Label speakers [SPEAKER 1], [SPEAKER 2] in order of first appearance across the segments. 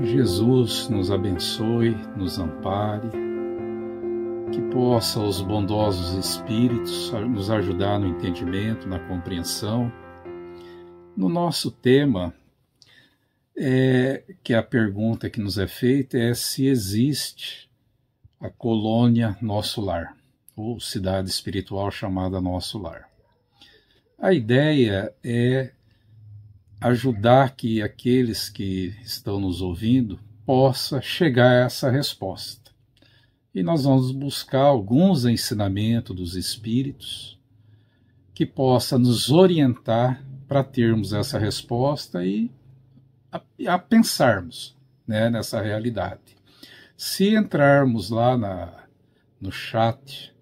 [SPEAKER 1] Jesus nos abençoe, nos ampare, que possa os bondosos Espíritos nos ajudar no entendimento, na compreensão. No nosso tema, que a pergunta que nos é feita é se existe a colônia Nosso Lar, ou cidade espiritual chamada Nosso Lar. A ideia é ajudar que aqueles que estão nos ouvindo possam chegar a essa resposta. E nós vamos buscar alguns ensinamentos dos Espíritos que possa nos orientar para termos essa resposta e a pensarmos, né, nessa realidade. Se entrarmos lá no chat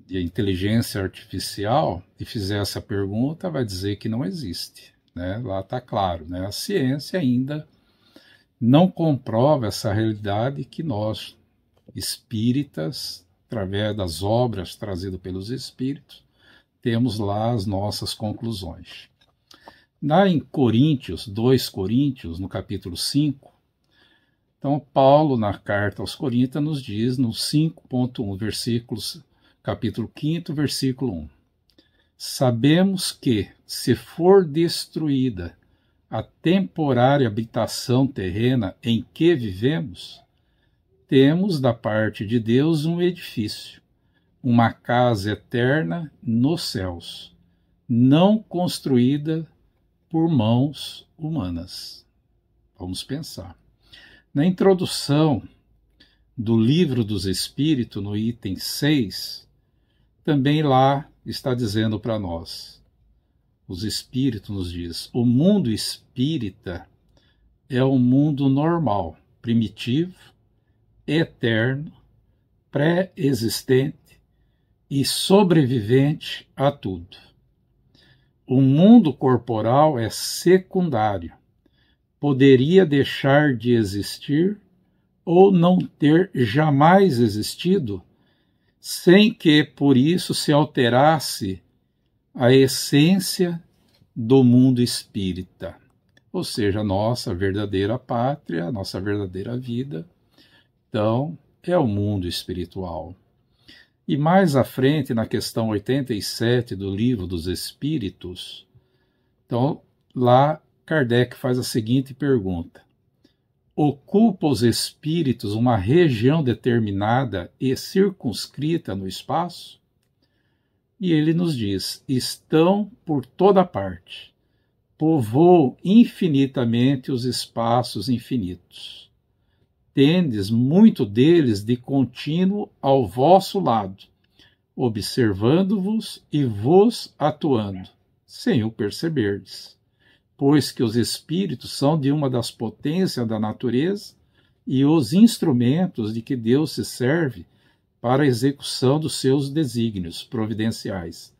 [SPEAKER 1] de inteligência artificial e fizer essa pergunta, vai dizer que não existe. Né? Lá está claro, né? A ciência ainda não comprova essa realidade que nós, espíritas, através das obras trazidas pelos espíritos, temos lá as nossas conclusões. Em Coríntios, 2 Coríntios, no capítulo 5, então Paulo, na carta aos Coríntios, nos diz, no 5.1, capítulo 5, versículo 1, sabemos que, se for destruída a temporária habitação terrena em que vivemos, temos da parte de Deus um edifício, uma casa eterna nos céus, não construída por mãos humanas. Vamos pensar. Na introdução do Livro dos Espíritos, no item 6, também lá está dizendo para nós, os Espíritos nos diz, o mundo espírita é um mundo normal, primitivo, eterno, pré-existente e sobrevivente a tudo. O mundo corporal é secundário, poderia deixar de existir ou não ter jamais existido, sem que por isso se alterasse a essência do mundo espírita, ou seja, a nossa verdadeira pátria, a nossa verdadeira vida. Então, é o mundo espiritual. E mais à frente, na questão 87 do Livro dos Espíritos, então, lá Kardec faz a seguinte pergunta: ocupa os espíritos uma região determinada e circunscrita no espaço? E ele nos diz, estão por toda parte, povoam infinitamente os espaços infinitos. Tendes muito deles de contínuo ao vosso lado, observando-vos e vos atuando, sem o perceberdes. Pois que os espíritos são de uma das potências da natureza e os instrumentos de que Deus se serve para a execução dos seus desígnios providenciais.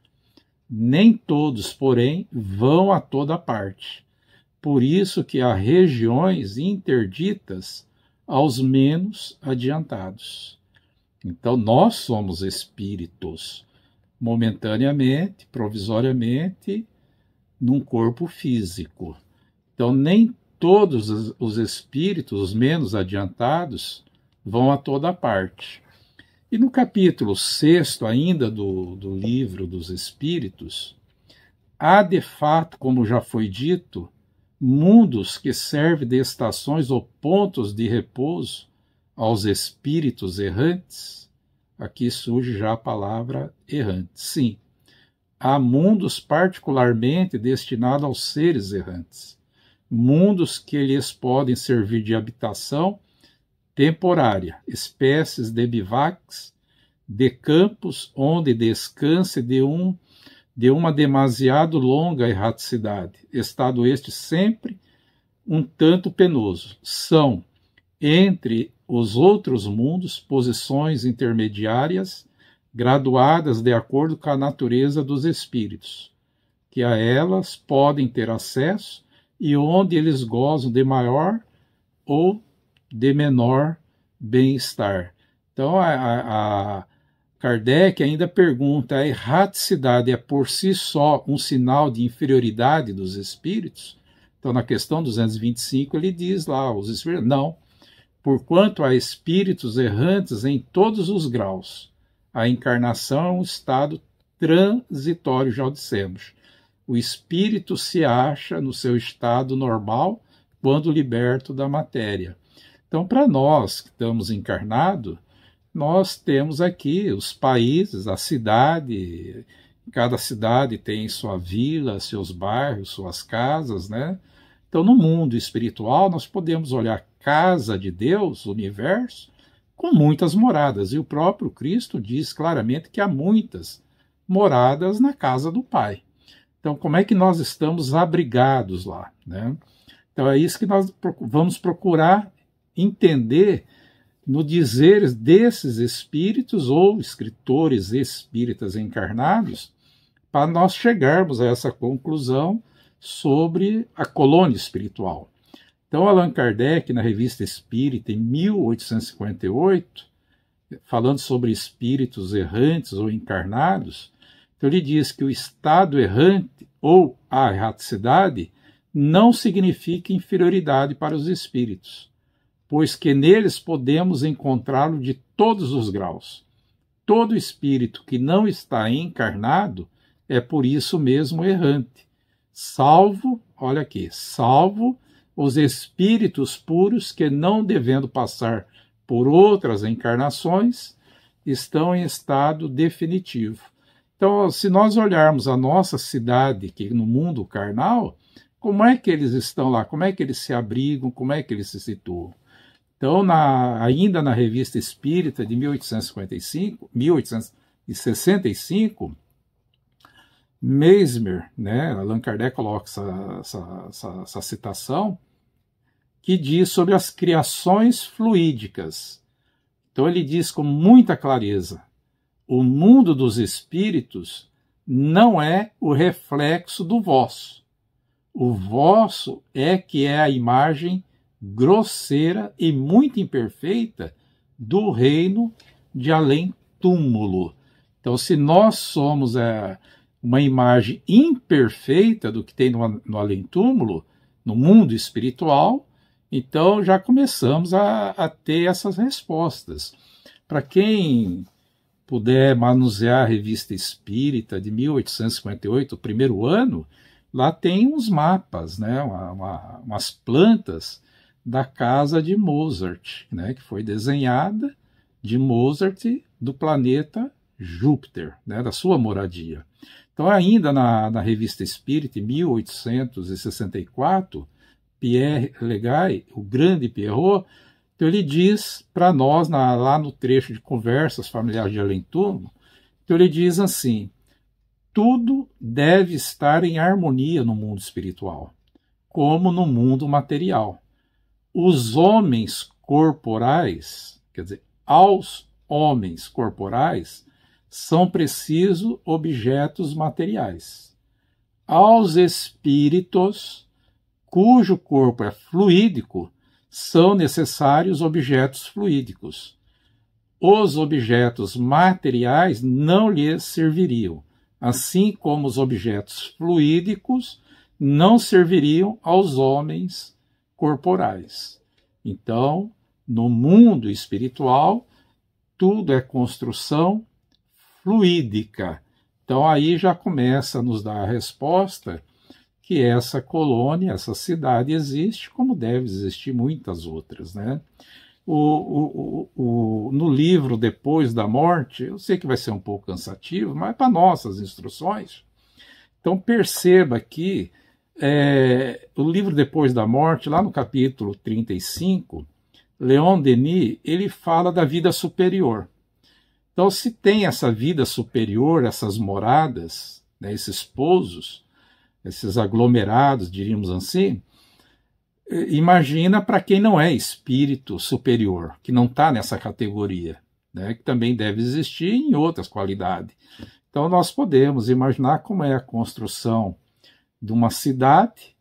[SPEAKER 1] Nem todos, porém, vão a toda parte. Por isso que há regiões interditas aos menos adiantados. Então, nós somos espíritos, momentaneamente, provisoriamente, num corpo físico. Então, nem todos os espíritos, os menos adiantados, vão a toda parte. E no capítulo 6 ainda do Livro dos Espíritos, há de fato, como já foi dito, mundos que servem de estações ou pontos de repouso aos espíritos errantes. Aqui surge já a palavra errante. Sim, há mundos particularmente destinados aos seres errantes, mundos que lhes podem servir de habitação temporária, espécies de bivacs, de campos onde descanse de uma demasiado longa erraticidade, estado este sempre um tanto penoso. São, entre os outros mundos, posições intermediárias, graduadas de acordo com a natureza dos espíritos, que a elas podem ter acesso e onde eles gozam de maior ou de menor bem-estar. Então, a Kardec ainda pergunta, a erraticidade é por si só um sinal de inferioridade dos espíritos? Então, na questão 225, ele diz lá, os espíritos, não, porquanto há espíritos errantes em todos os graus. A encarnação é um estado transitório, já o dissemos. O espírito se acha no seu estado normal quando liberto da matéria. Então, para nós que estamos encarnados, nós temos aqui os países, a cidade, cada cidade tem sua vila, seus bairros, suas casas, né? Então, no mundo espiritual, nós podemos olhar a casa de Deus, o universo, com muitas moradas. E o próprio Cristo diz claramente que há muitas moradas na casa do Pai. Então, como é que nós estamos abrigados lá, né? Então, é isso que nós vamos procurar entender no dizer desses espíritos ou escritores espíritas encarnados, para nós chegarmos a essa conclusão sobre a colônia espiritual. Então, Allan Kardec, na Revista Espírita, em 1858, falando sobre espíritos errantes ou encarnados, então ele diz que o estado errante ou a erraticidade não significa inferioridade para os espíritos, pois que neles podemos encontrá-lo de todos os graus. Todo espírito que não está encarnado é por isso mesmo errante, salvo, olha aqui, salvo os espíritos puros que, não devendo passar por outras encarnações, estão em estado definitivo. Então, se nós olharmos a nossa cidade aqui no mundo carnal, como é que eles estão lá? Como é que eles se abrigam? Como é que eles se situam? Então, ainda na Revista Espírita de 1865, Mesmer, né, Allan Kardec coloca essa citação, que diz sobre as criações fluídicas. Então ele diz com muita clareza, o mundo dos espíritos não é o reflexo do vosso. O vosso é que é a imagem grosseira e muito imperfeita do reino de além-túmulo. Então, se nós somos uma imagem imperfeita do que tem no além-túmulo, no mundo espiritual, então já começamos a ter essas respostas. Para quem puder manusear a Revista Espírita de 1858, o primeiro ano, lá tem uns mapas, né, umas plantas da casa de Mozart, né, que foi desenhada de Mozart do planeta Júpiter, né, da sua moradia. Então, ainda na Revista Espírita, em 1864, Pierre Legay, o grande Pierrot, então ele diz para nós, lá no trecho de Conversas Familiares de Além-Túmulo, então ele diz assim, tudo deve estar em harmonia no mundo espiritual, como no mundo material. Os homens corporais, quer dizer, aos homens corporais, são precisos objetos materiais. Aos espíritos, cujo corpo é fluídico, são necessários objetos fluídicos. Os objetos materiais não lhes serviriam, assim como os objetos fluídicos não serviriam aos homens corporais. Então, no mundo espiritual, tudo é construção fluídica. Então, aí já começa a nos dar a resposta que essa colônia, essa cidade existe, como deve existir muitas outras, né? No livro Depois da Morte, eu sei que vai ser um pouco cansativo, mas para nossas instruções, então perceba que o livro Depois da Morte, lá no capítulo 35, Leon Denis, ele fala da vida superior. Então, se tem essa vida superior, essas moradas, né, esses pousos, esses aglomerados, diríamos assim, imagina para quem não é espírito superior, que não está nessa categoria, né, que também deve existir em outras qualidades. Então, nós podemos imaginar como é a construção de uma cidade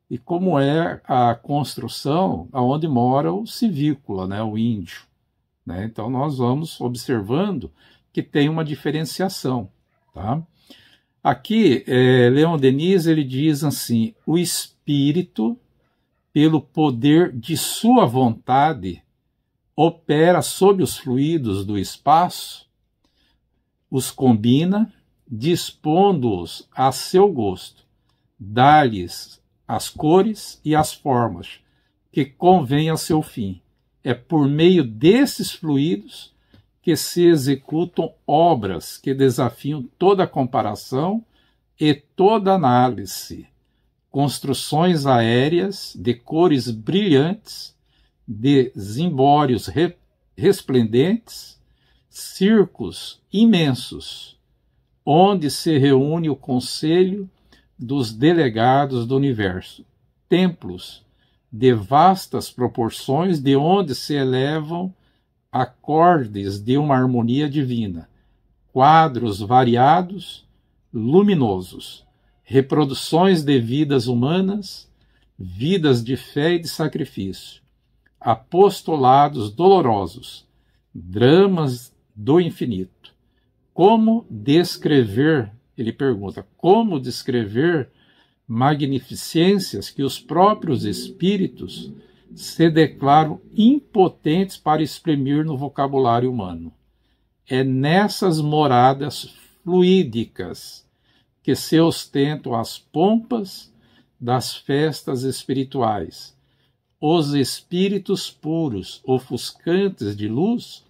[SPEAKER 1] e como é a construção onde mora o civícola, né, o índio. Né? Então, nós vamos observando que tem uma diferenciação. Tá? Aqui, Leon Denis, ele diz assim: o espírito, pelo poder de sua vontade, opera sob os fluidos do espaço, os combina, dispondo-os a seu gosto, dá-lhes as cores e as formas que convém a seu fim. É por meio desses fluidos que se executam obras que desafiam toda comparação e toda análise, construções aéreas de cores brilhantes, de zimbórios resplendentes, circos imensos, onde se reúne o conselho dos delegados do universo, templos de vastas proporções, de onde se elevam acordes de uma harmonia divina, quadros variados, luminosos, reproduções de vidas humanas, vidas de fé e de sacrifício, apostolados dolorosos, dramas do infinito. Como descrever, ele pergunta, como descrever magnificências que os próprios espíritos se declaram impotentes para exprimir no vocabulário humano? É nessas moradas fluídicas que se ostentam as pompas das festas espirituais. Os espíritos puros, ofuscantes de luz,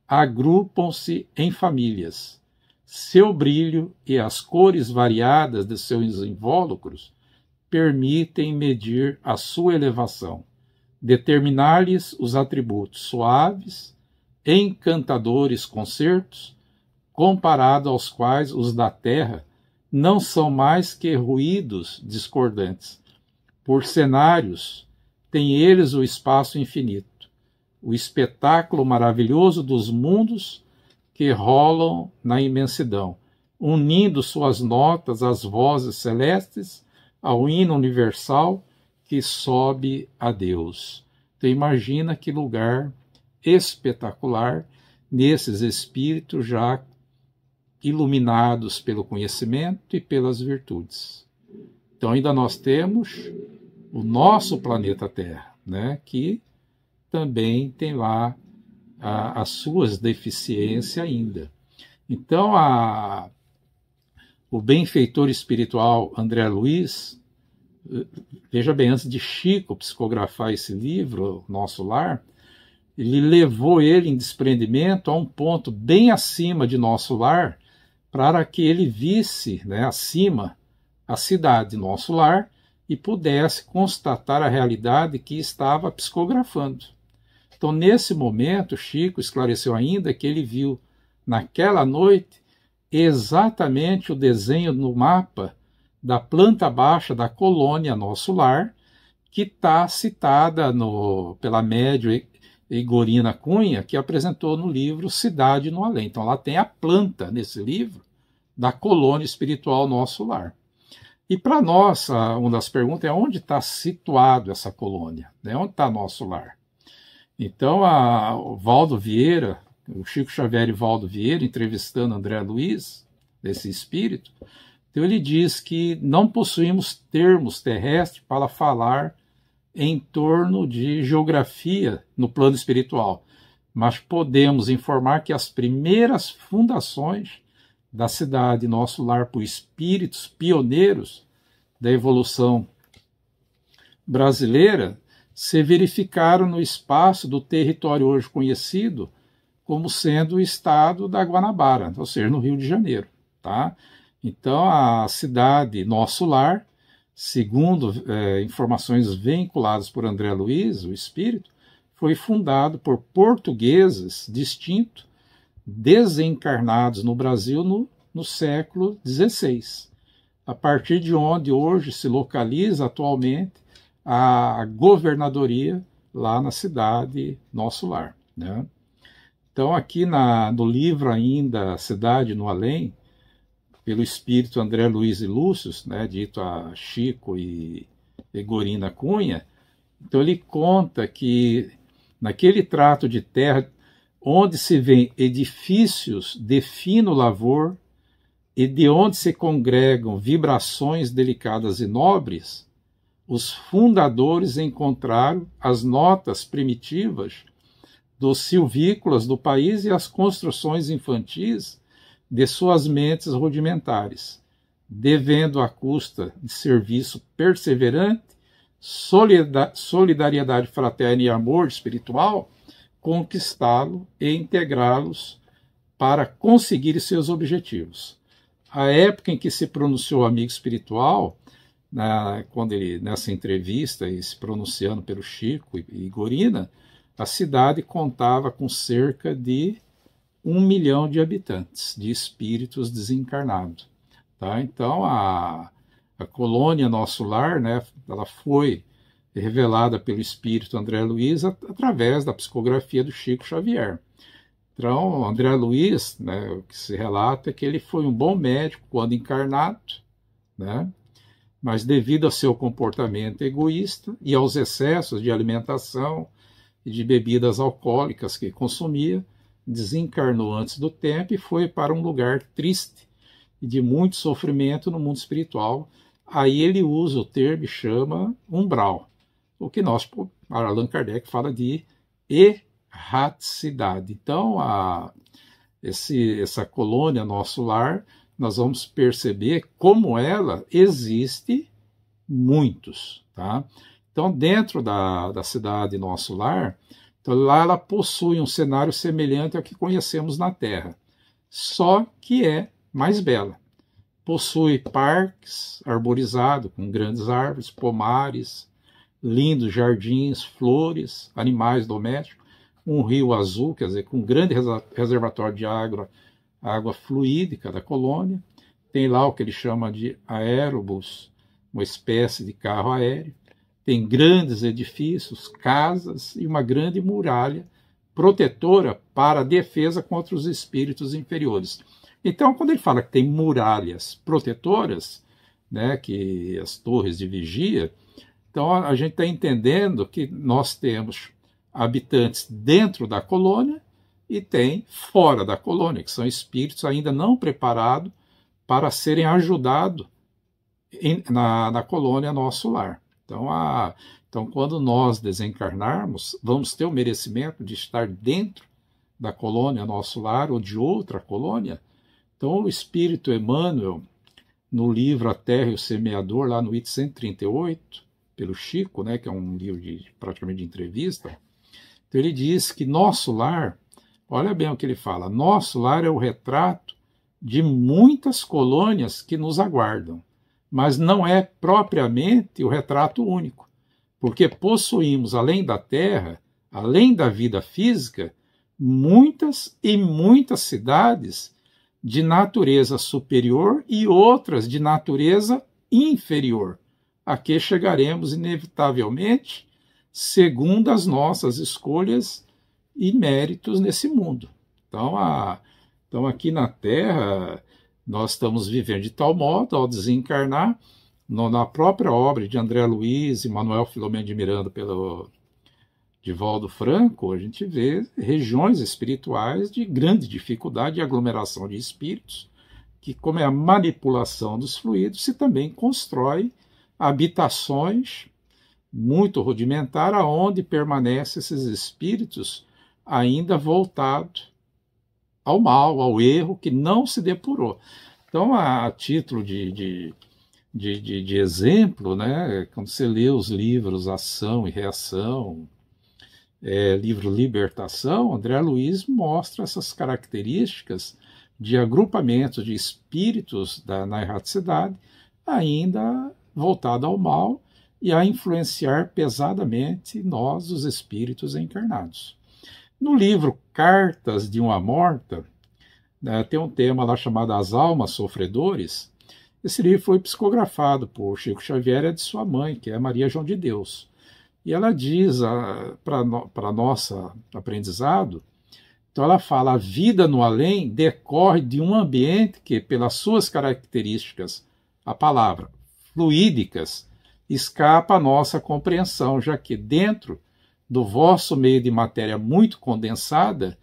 [SPEAKER 1] agrupam-se em famílias. Seu brilho e as cores variadas de seus invólucros permitem medir a sua elevação, determinar-lhes os atributos suaves, encantadores concertos, comparado aos quais os da terra não são mais que ruídos discordantes. Por cenários, têm eles o espaço infinito, o espetáculo maravilhoso dos mundos que rolam na imensidão, unindo suas notas às vozes celestes, ao hino universal que sobe a Deus. Então imagina que lugar espetacular nesses espíritos já iluminados pelo conhecimento e pelas virtudes. Então ainda nós temos o nosso planeta Terra, né, que também tem lá as suas deficiências ainda. Então o benfeitor espiritual André Luiz, veja bem, antes de Chico psicografar esse livro, Nosso Lar, ele levou ele em desprendimento a um ponto bem acima de Nosso Lar, para que ele visse, né, acima a cidade Nosso Lar e pudesse constatar a realidade que estava psicografando. Então, nesse momento, Chico esclareceu ainda que ele viu, naquela noite, exatamente o desenho no mapa da planta baixa da colônia Nosso Lar, que está citada pela médium Igorina Cunha, que apresentou no livro Cidade no Além. Então, lá tem a planta, nesse livro, da colônia espiritual Nosso Lar. E para nós, uma das perguntas é onde está situado essa colônia, né? Onde está Nosso Lar? Então, o Valdo Vieira, o Chico Xavier e Valdo Vieira, entrevistando André Luiz, desse espírito, então ele diz que não possuímos termos terrestres para falar em torno de geografia no plano espiritual, mas podemos informar que as primeiras fundações da cidade Nosso Lar por espíritos pioneiros da evolução brasileira se verificaram no espaço do território hoje conhecido como sendo o estado da Guanabara, ou seja, no Rio de Janeiro. Tá? Então, a cidade Nosso Lar, segundo informações vinculadas por André Luiz, o espírito, foi fundado por portugueses distintos, desencarnados no Brasil no século XVI, a partir de onde hoje se localiza atualmente a governadoria lá na cidade Nosso Lar. Né? Então, aqui no livro ainda Cidade no Além, pelo espírito André Luiz e Lúcio, né, dito a Chico e Igorina Cunha, então ele conta que naquele trato de terra onde se vêem edifícios de fino lavor, e de onde se congregam vibrações delicadas e nobres, os fundadores encontraram as notas primitivas dos silvícolas do país e as construções infantis de suas mentes rudimentares, devendo à custa de serviço perseverante, solidariedade fraterna e amor espiritual, conquistá-lo e integrá-los para conseguir seus objetivos. A época em que se pronunciou o amigo espiritual, quando ele, nessa entrevista, e se pronunciando pelo Chico e Gorina, a cidade contava com cerca de 1 milhão de habitantes, de espíritos desencarnados. Tá? Então, a colônia Nosso Lar, né, ela foi revelada pelo espírito André Luiz através da psicografia do Chico Xavier. Então, André Luiz, né, o que se relata é que ele foi um bom médico quando encarnado, né, mas devido ao seu comportamento egoísta e aos excessos de alimentação e de bebidas alcoólicas que consumia, desencarnou antes do tempo e foi para um lugar triste e de muito sofrimento no mundo espiritual. Aí ele usa o termo e chama umbral, o que Allan Kardec fala de erraticidade. Então, essa colônia Nosso Lar, nós vamos perceber como ela existe muitos, tá? Então, dentro da cidade Nosso Lar, então, lá ela possui um cenário semelhante ao que conhecemos na Terra, só que é mais bela. Possui parques arborizados com grandes árvores, pomares, lindos jardins, flores, animais domésticos, um rio azul, quer dizer, com um grande reservatório de água fluídica da colônia. Tem lá o que ele chama de aérobus, uma espécie de carro aéreo. Tem grandes edifícios, casas e uma grande muralha protetora para a defesa contra os espíritos inferiores. Então, quando ele fala que tem muralhas protetoras, né, que as torres de vigia, então a gente está entendendo que nós temos habitantes dentro da colônia e tem fora da colônia, que são espíritos ainda não preparados para serem ajudados na colônia Nosso Lar. Então, quando nós desencarnarmos, vamos ter o merecimento de estar dentro da colônia Nosso Lar ou de outra colônia. Então, o Espírito Emmanuel, no livro A Terra e o Semeador, lá no item 138, pelo Chico, né, que é um livro praticamente de entrevista, então ele diz que nosso lar, olha bem o que ele fala, nosso lar é o retrato de muitas colônias que nos aguardam, mas não é propriamente o retrato único, porque possuímos, além da Terra, além da vida física, muitas e muitas cidades de natureza superior e outras de natureza inferior, a que chegaremos inevitavelmente, segundo as nossas escolhas e méritos nesse mundo. Então aqui na Terra, nós estamos vivendo de tal modo, ao desencarnar, na própria obra de André Luiz e Manuel Filomeno de Miranda pelo Divaldo Franco, a gente vê regiões espirituais de grande dificuldade e aglomeração de espíritos, que, como é a manipulação dos fluidos, se também constrói habitações muito rudimentares, aonde permanecem esses espíritos ainda voltados ao mal, ao erro, que não se depurou. Então, a título de exemplo, né, quando você lê os livros Ação e Reação, livro Libertação, André Luiz mostra essas características de agrupamento de espíritos na erraticidade, ainda voltado ao mal e a influenciar pesadamente nós, os espíritos encarnados. No livro Cartas de uma Morta, tem um tema lá chamado As Almas Sofredores. Esse livro foi psicografado por Chico Xavier e de sua mãe, que é Maria João de Deus. E ela diz, para nosso aprendizado, então ela fala, a vida no além decorre de um ambiente que, pelas suas características, a palavra, fluídicas, escapa à nossa compreensão, já que dentro do vosso meio de matéria muito condensada,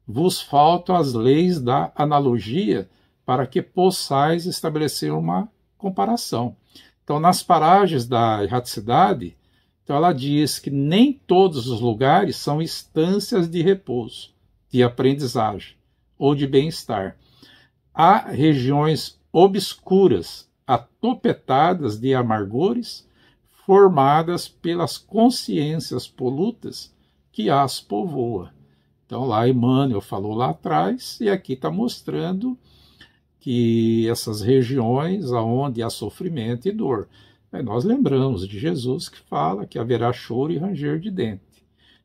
[SPEAKER 1] vos faltam as leis da analogia para que possais estabelecer uma comparação. Então, nas paragens da erraticidade, então ela diz que nem todos os lugares são instâncias de repouso, de aprendizagem ou de bem-estar. Há regiões obscuras, atopetadas de amargores, formadas pelas consciências polutas que as povoa. Então lá Emmanuel falou lá atrás, e aqui está mostrando que essas regiões onde há sofrimento e dor. Aí nós lembramos de Jesus que fala que haverá choro e ranger de dente.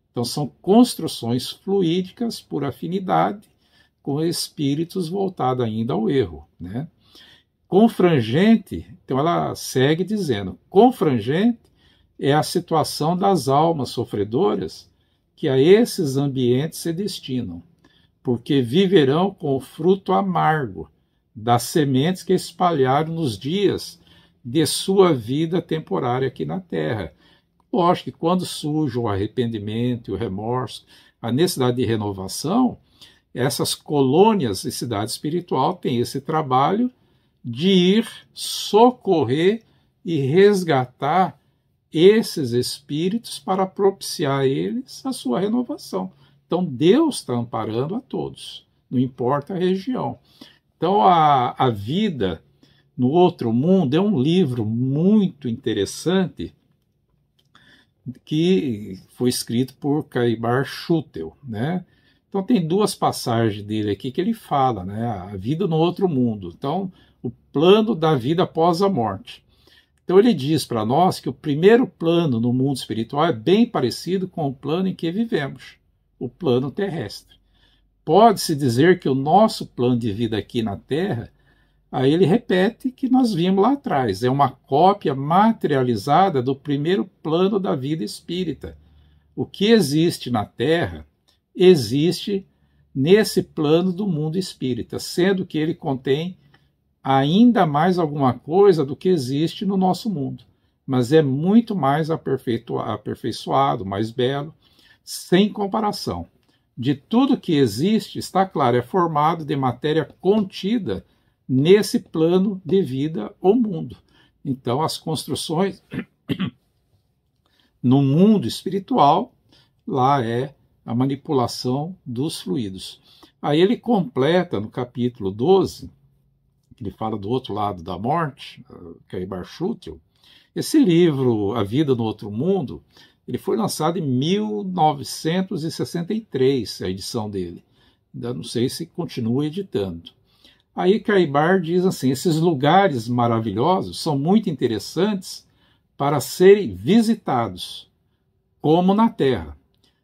[SPEAKER 1] Então são construções fluídicas por afinidade com espíritos voltados ainda ao erro, né? Confrangente, então ela segue dizendo, confrangente é a situação das almas sofredoras que a esses ambientes se destinam, porque viverão com o fruto amargo das sementes que espalharam nos dias de sua vida temporária aqui na Terra. Lógico que quando surge o arrependimento e o remorso, a necessidade de renovação, essas colônias de cidade espiritual têm esse trabalho de ir socorrer e resgatar esses espíritos para propiciar a eles a sua renovação. Então Deus está amparando a todos, não importa a região. Então a vida no outro mundo é um livro muito interessante que foi escrito por Caibar Schutel, né? Então tem duas passagens dele aqui que ele fala, né? A vida no outro mundo. Então, o plano da vida após a morte. Então ele diz para nós que o primeiro plano no mundo espiritual é bem parecido com o plano em que vivemos, o plano terrestre. Pode-se dizer que o nosso plano de vida aqui na Terra, aí ele repete que nós vimos lá atrás, é uma cópia materializada do primeiro plano da vida espírita. O que existe na Terra existe nesse plano do mundo espírita, sendo que ele contém ainda mais alguma coisa do que existe no nosso mundo, mas é muito mais aperfeiçoado, mais belo, sem comparação. De tudo que existe, está claro, é formado de matéria contida nesse plano de vida ou mundo. Então, as construções no mundo espiritual, lá é a manipulação dos fluidos. Aí ele completa no capítulo 12, ele fala do outro lado da morte, Caibar Schutel. Esse livro, A Vida no Outro Mundo, ele foi lançado em 1963, a edição dele. Ainda não sei se continua editando. Aí Caibar diz assim, esses lugares maravilhosos são muito interessantes para serem visitados, como na Terra.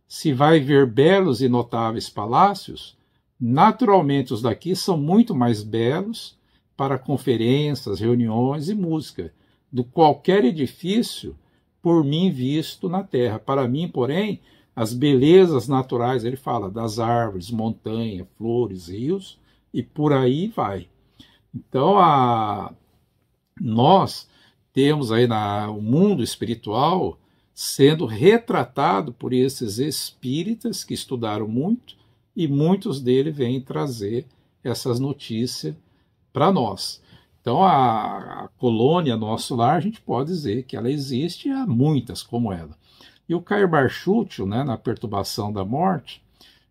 [SPEAKER 1] Se vai ver belos e notáveis palácios, naturalmente os daqui são muito mais belos para conferências, reuniões e música, do qualquer edifício por mim visto na Terra. Para mim, porém, as belezas naturais, ele fala das árvores, montanhas, flores, rios, e por aí vai. Então, nós temos aí o mundo espiritual sendo retratado por esses espíritas que estudaram muito, e muitos deles vêm trazer essas notícias para nós. Então, a colônia Nosso Lar, a gente pode dizer que ela existe, e há muitas como ela. E o Caibar Schutel, né, na Perturbação da Morte,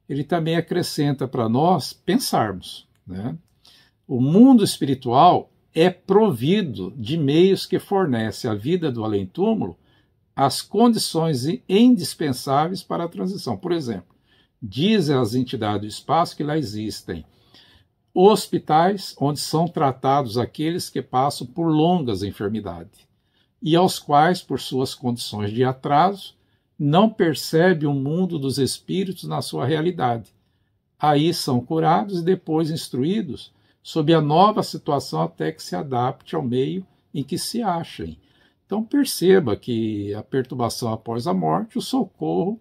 [SPEAKER 1] ele também acrescenta para nós pensarmos, né? O mundo espiritual é provido de meios que fornecem à vida do além-túmulo as condições indispensáveis para a transição. Por exemplo, dizem as entidades do espaço que lá existem hospitais onde são tratados aqueles que passam por longas enfermidades e aos quais, por suas condições de atraso, não percebem o mundo dos espíritos na sua realidade. Aí são curados e depois instruídos sob a nova situação até que se adapte ao meio em que se achem. Então perceba que a perturbação após a morte, o socorro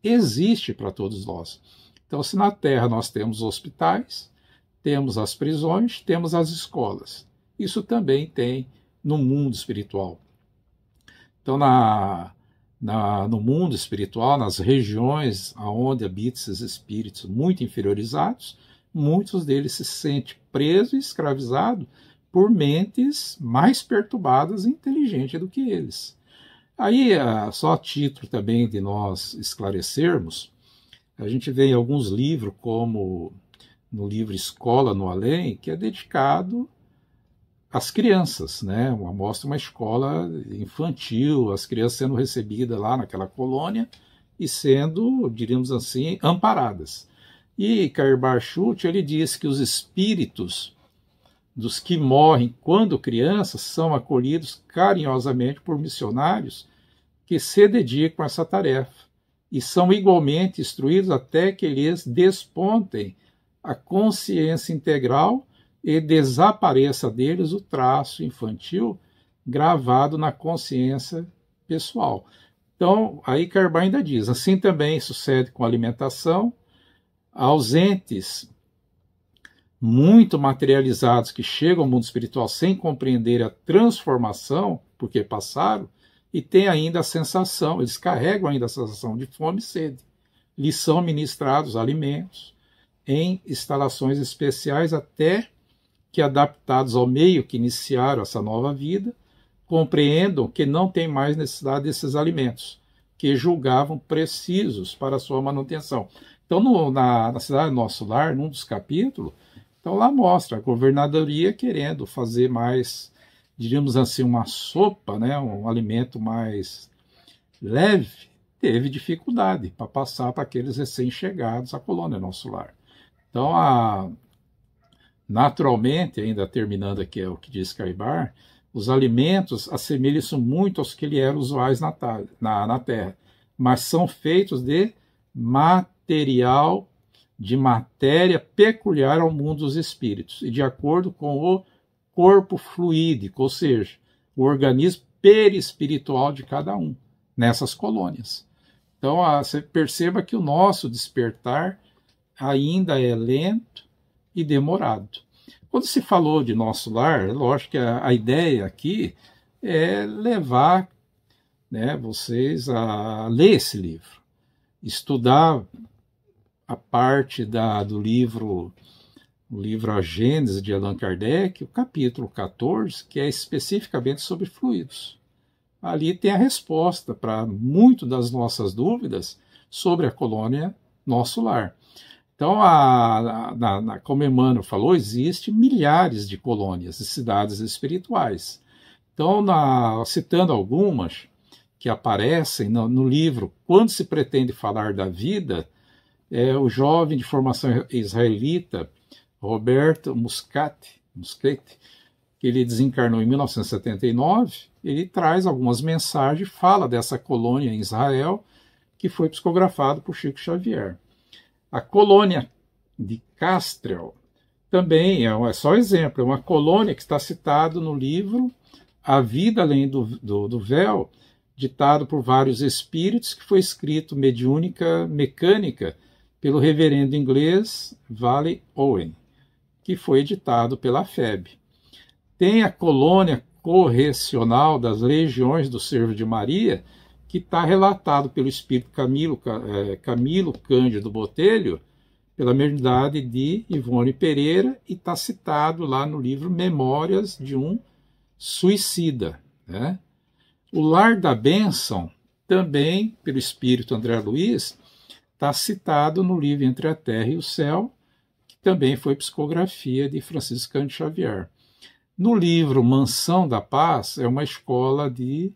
[SPEAKER 1] existe para todos nós. Então, se na Terra nós temos hospitais, temos as prisões, temos as escolas. Isso também tem no mundo espiritual. Então, no mundo espiritual, nas regiões onde habitam esses espíritos muito inferiorizados, muitos deles se sentem presos e escravizados por mentes mais perturbadas e inteligentes do que eles. Aí, só a título também de nós esclarecermos, a gente vê em alguns livros, como no livro Escola no Além, que é dedicado às crianças, né? Mostra uma escola infantil, as crianças sendo recebidas lá naquela colônia e sendo, diríamos assim, amparadas. E Karl Schultz, ele diz que os espíritos dos que morrem quando crianças são acolhidos carinhosamente por missionários que se dedicam a essa tarefa e são igualmente instruídos até que eles despontem a consciência integral e desapareça deles o traço infantil gravado na consciência pessoal. Então, aí Karl ainda diz, assim também sucede com a alimentação, ausentes muito materializados que chegam ao mundo espiritual sem compreender a transformação, porque passaram, e têm ainda a sensação, eles carregam ainda a sensação de fome e sede. Lhes são ministrados alimentos em instalações especiais até que, adaptados ao meio que iniciaram essa nova vida, compreendam que não tem mais necessidade desses alimentos, que julgavam precisos para a sua manutenção. Então, na Cidade Nosso Lar, num dos capítulos, então lá mostra a governadoria querendo fazer mais, diríamos assim, uma sopa, né, um alimento mais leve, teve dificuldade para passar para aqueles recém-chegados à colônia Nosso Lar. Então, naturalmente, ainda terminando aqui o que diz Caibar, os alimentos assemelham-se muito aos que lhe eram usuais na Terra, mas são feitos de matéria peculiar ao mundo dos espíritos e de acordo com o corpo fluídico, ou seja, o organismo perispiritual de cada um nessas colônias. Então, você perceba que o nosso despertar ainda é lento e demorado. Quando se falou de Nosso Lar, lógico que a ideia aqui é levar, né, vocês a ler esse livro, estudar a parte do livro, o livro A Gênese de Allan Kardec, o capítulo 14, que é especificamente sobre fluidos. Ali tem a resposta para muitas das nossas dúvidas sobre a colônia Nosso Lar. Então, como Emmanuel falou, existem milhares de colônias e cidades espirituais. Então, citando algumas que aparecem no livro Quando se pretende falar da vida, o jovem de formação israelita, Roberto Muscat, que ele desencarnou em 1979, ele traz algumas mensagens, fala dessa colônia em Israel, que foi psicografado por Chico Xavier. A colônia de Castrel também é só exemplo, é uma colônia que está citada no livro A Vida Além do Véu, ditado por vários espíritos, que foi escrito mediúnica mecânica pelo reverendo inglês Vale Owen, que foi editado pela FEB. Tem a colônia correcional das legiões do Servo de Maria, que está relatado pelo espírito Camilo Cândido Botelho, pela mediunidade de Ivone Pereira, e está citado lá no livro Memórias de um Suicida, né? O Lar da Bênção, também pelo espírito André Luiz, está citado no livro Entre a Terra e o Céu, que também foi psicografia de Francisco Cândido Xavier. No livro Mansão da Paz, é uma escola de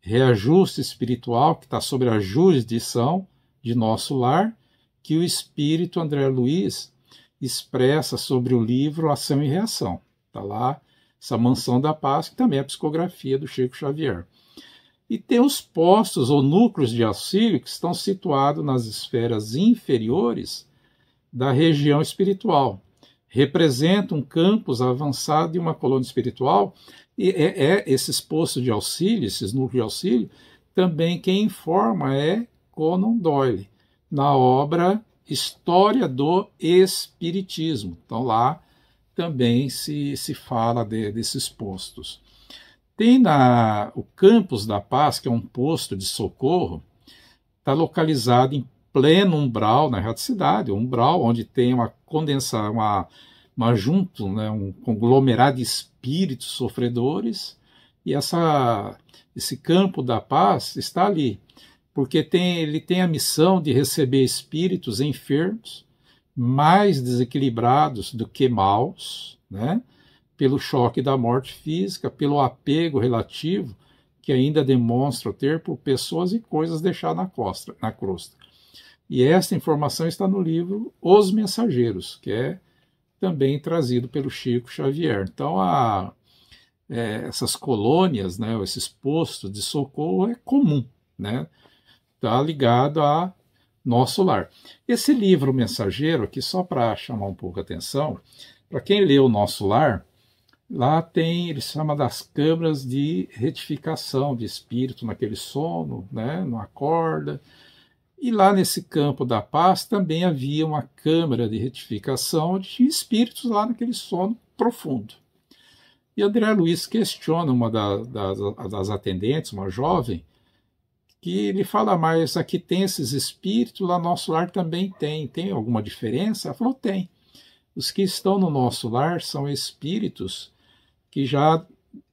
[SPEAKER 1] reajuste espiritual que está sobre a jurisdição de Nosso Lar, que o espírito André Luiz expressa sobre o livro Ação e Reação. Está lá essa Mansão da Paz, que também é a psicografia do Chico Xavier. E tem os postos ou núcleos de auxílio que estão situados nas esferas inferiores da região espiritual. Representa um campus avançado de uma colônia espiritual, e esses postos de auxílio, esses núcleos de auxílio, também quem informa é Conan Doyle, na obra História do Espiritismo. Então lá também se fala desses postos. Tem o Campus da Paz, que é um posto de socorro, está localizado em pleno umbral, na erraticidade, umbral, onde tem uma condensação, uma junto, né, um conglomerado de espíritos sofredores, e esse campo da paz está ali, porque ele tem a missão de receber espíritos enfermos, mais desequilibrados do que maus, né, pelo choque da morte física, pelo apego relativo que ainda demonstram ter por pessoas e coisas deixadas na crosta. E essa informação está no livro Os Mensageiros, que é também trazido pelo Chico Xavier. Então, essas colônias, né, esses postos de socorro é comum, né? Está ligado a nosso lar. Esse livro Mensageiro, aqui só para chamar um pouco a atenção, para quem lê o Nosso Lar, lá tem, ele chama das câmaras de retificação de espírito naquele sono, né, não acorda. E lá nesse campo da paz também havia uma câmara de retificação onde tinha espíritos lá naquele sono profundo. E André Luiz questiona uma das atendentes, uma jovem, que ele fala, mas aqui tem esses espíritos, lá no nosso lar também tem. Tem alguma diferença? Ela falou, tem. Os que estão no nosso lar são espíritos que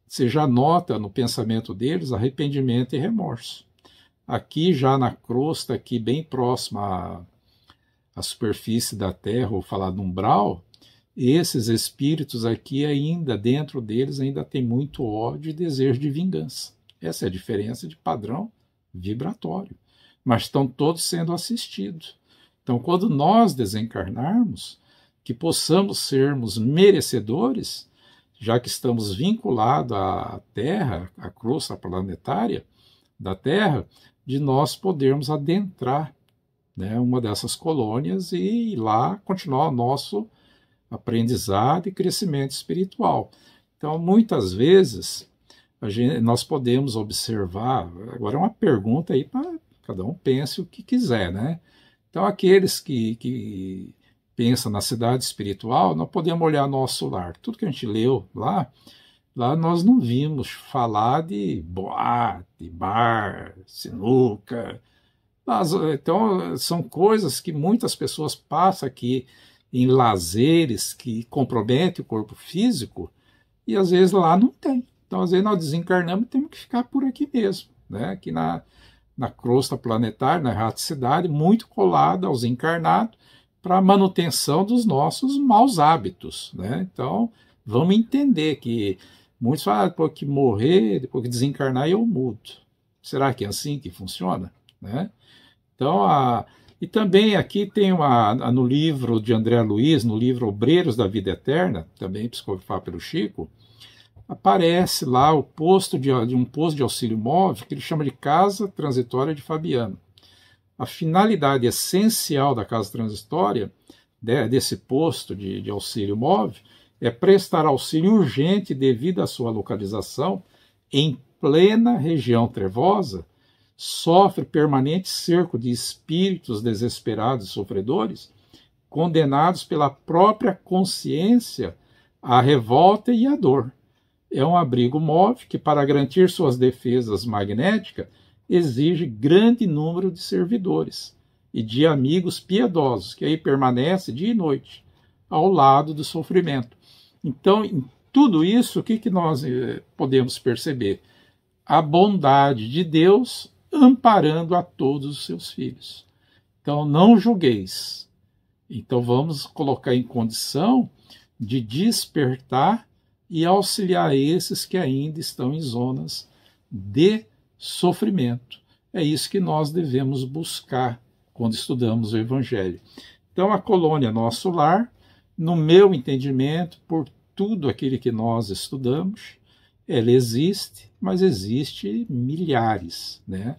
[SPEAKER 1] você já nota no pensamento deles arrependimento e remorso. Aqui já na crosta, aqui bem próxima à superfície da terra, ou falar do umbral, esses espíritos aqui ainda, dentro deles, ainda tem muito ódio e desejo de vingança. Essa é a diferença de padrão vibratório. Mas estão todos sendo assistidos. Então, quando nós desencarnarmos, que possamos sermos merecedores, já que estamos vinculados à Terra, à crosta planetária da Terra, de nós podermos adentrar, né, uma dessas colônias e ir lá continuar o nosso aprendizado e crescimento espiritual. Então, muitas vezes, nós podemos observar, agora é uma pergunta aí para cada um pense o que quiser, né? Então, aqueles que pensam na cidade espiritual, nós podemos olhar nosso lar. Tudo que a gente leu lá nós não vimos falar de boate, bar, sinuca. Então, são coisas que muitas pessoas passam aqui em lazeres que comprometem o corpo físico e às vezes lá não tem. Então, às vezes nós desencarnamos e temos que ficar por aqui mesmo, né? Aqui na crosta planetária, na erraticidade, muito colada aos encarnados para a manutenção dos nossos maus hábitos, né? Então, vamos entender que muitos falam, depois que morrer, depois que desencarnar, eu mudo. Será que é assim que funciona? Né? Então, e também aqui tem no livro de André Luiz, no livro Obreiros da Vida Eterna, também psicografado pelo Chico, aparece lá um posto de auxílio móvel que ele chama de Casa Transitória de Fabiano. A finalidade essencial da Casa Transitória, desse posto de auxílio móvel, é prestar auxílio urgente devido à sua localização em plena região trevosa, sofre permanente cerco de espíritos desesperados e sofredores, condenados pela própria consciência à revolta e à dor. É um abrigo móvel que, para garantir suas defesas magnéticas, exige grande número de servidores e de amigos piedosos, que aí permanece dia e noite, ao lado do sofrimento. Então, em tudo isso, o que nós podemos perceber? A bondade de Deus amparando a todos os seus filhos. Então, não julgueis. Então, vamos colocar em condição de despertar e auxiliar esses que ainda estão em zonas de sofrimento. É isso que nós devemos buscar quando estudamos o Evangelho. Então, a colônia Nosso Lar, no meu entendimento, por tudo aquilo que nós estudamos, ela existe, mas existe milhares, né,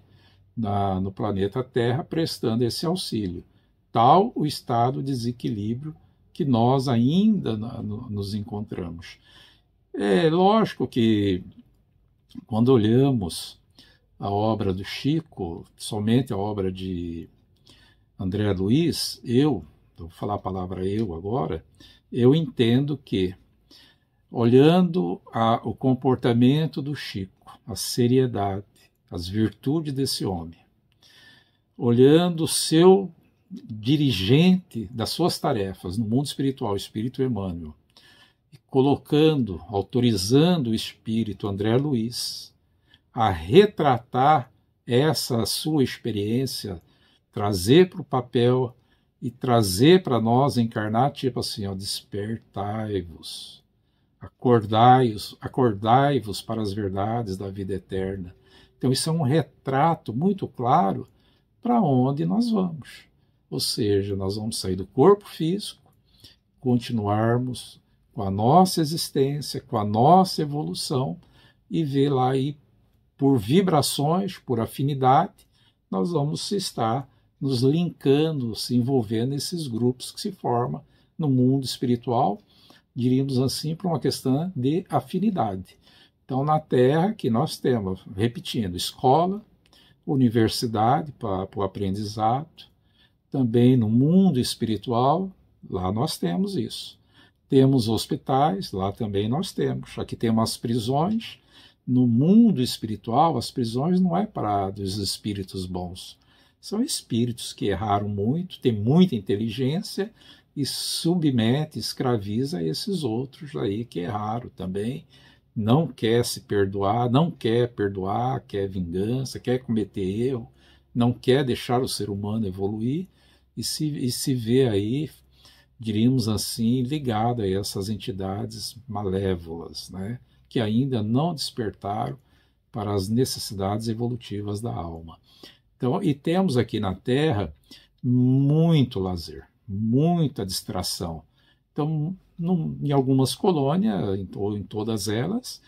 [SPEAKER 1] no planeta Terra prestando esse auxílio. Tal o estado de desequilíbrio que nós ainda nos encontramos. É lógico que quando olhamos a obra do Chico, somente a obra de André Luiz, vou falar a palavra eu agora, eu entendo que, olhando o comportamento do Chico, a seriedade, as virtudes desse homem, olhando o seu dirigente das suas tarefas no mundo espiritual, o Espírito Emmanuel, e colocando, autorizando o Espírito André Luiz a retratar essa sua experiência, trazer para o papel e trazer para nós, encarnar, tipo assim, ó, despertai-vos, acordai-vos para as verdades da vida eterna. Então isso é um retrato muito claro para onde nós vamos. Ou seja, nós vamos sair do corpo físico, continuarmos com a nossa existência, com a nossa evolução, e ver lá aí, por vibrações, por afinidade, nós vamos estar nos linkando, se envolvendo nesses grupos que se formam no mundo espiritual, diríamos assim, por uma questão de afinidade. Então, na Terra, que nós temos, repetindo, escola, universidade para o aprendizado, também no mundo espiritual, lá nós temos isso. Temos hospitais, lá também nós temos. Aqui temos as prisões. No mundo espiritual, as prisões não é para os espíritos bons. São espíritos que erraram muito, têm muita inteligência e submete, escraviza esses outros aí que erraram também. Não quer se perdoar, não quer perdoar, quer vingança, quer cometer erro, não quer deixar o ser humano evoluir e se vê aí, diríamos assim, ligado a essas entidades malévolas, né? Que ainda não despertaram para as necessidades evolutivas da alma. Então, e temos aqui na Terra muito lazer, muita distração. Então, em algumas colônias, ou em todas elas,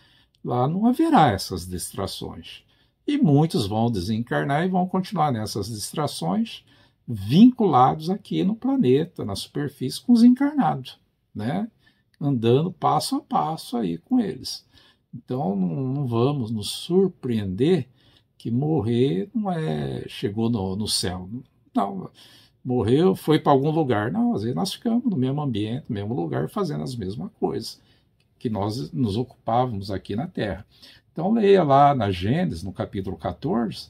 [SPEAKER 1] lá não haverá essas distrações. E muitos vão desencarnar e vão continuar nessas distrações, vinculados aqui no planeta, na superfície, com os encarnados, né? Andando passo a passo aí com eles. Então não vamos nos surpreender que morrer não é chegou no céu. Não, morreu, foi para algum lugar. Não, às vezes nós ficamos no mesmo ambiente, no mesmo lugar, fazendo as mesmas coisas que nós nos ocupávamos aqui na Terra. Então leia lá na Gênesis, no capítulo 14,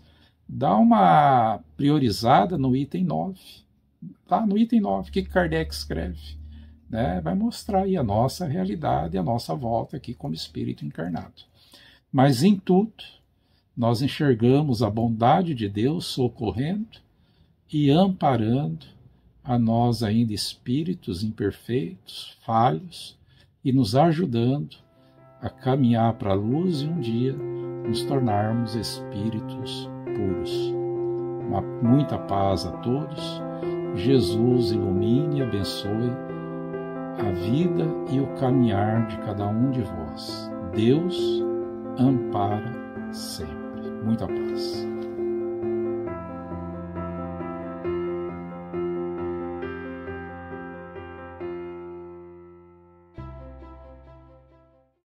[SPEAKER 1] dá uma priorizada no item 9. Tá? No item 9, o que Kardec escreve? Né? Vai mostrar aí a nossa realidade, a nossa volta aqui como espírito encarnado. Mas em tudo, nós enxergamos a bondade de Deus socorrendo e amparando a nós ainda espíritos imperfeitos, falhos, e nos ajudando a caminhar para a luz e um dia nos tornarmos espíritos puros. Muita paz a todos. Jesus ilumine e abençoe a vida e o caminhar de cada um de vós. Deus ampara sempre. Muita paz.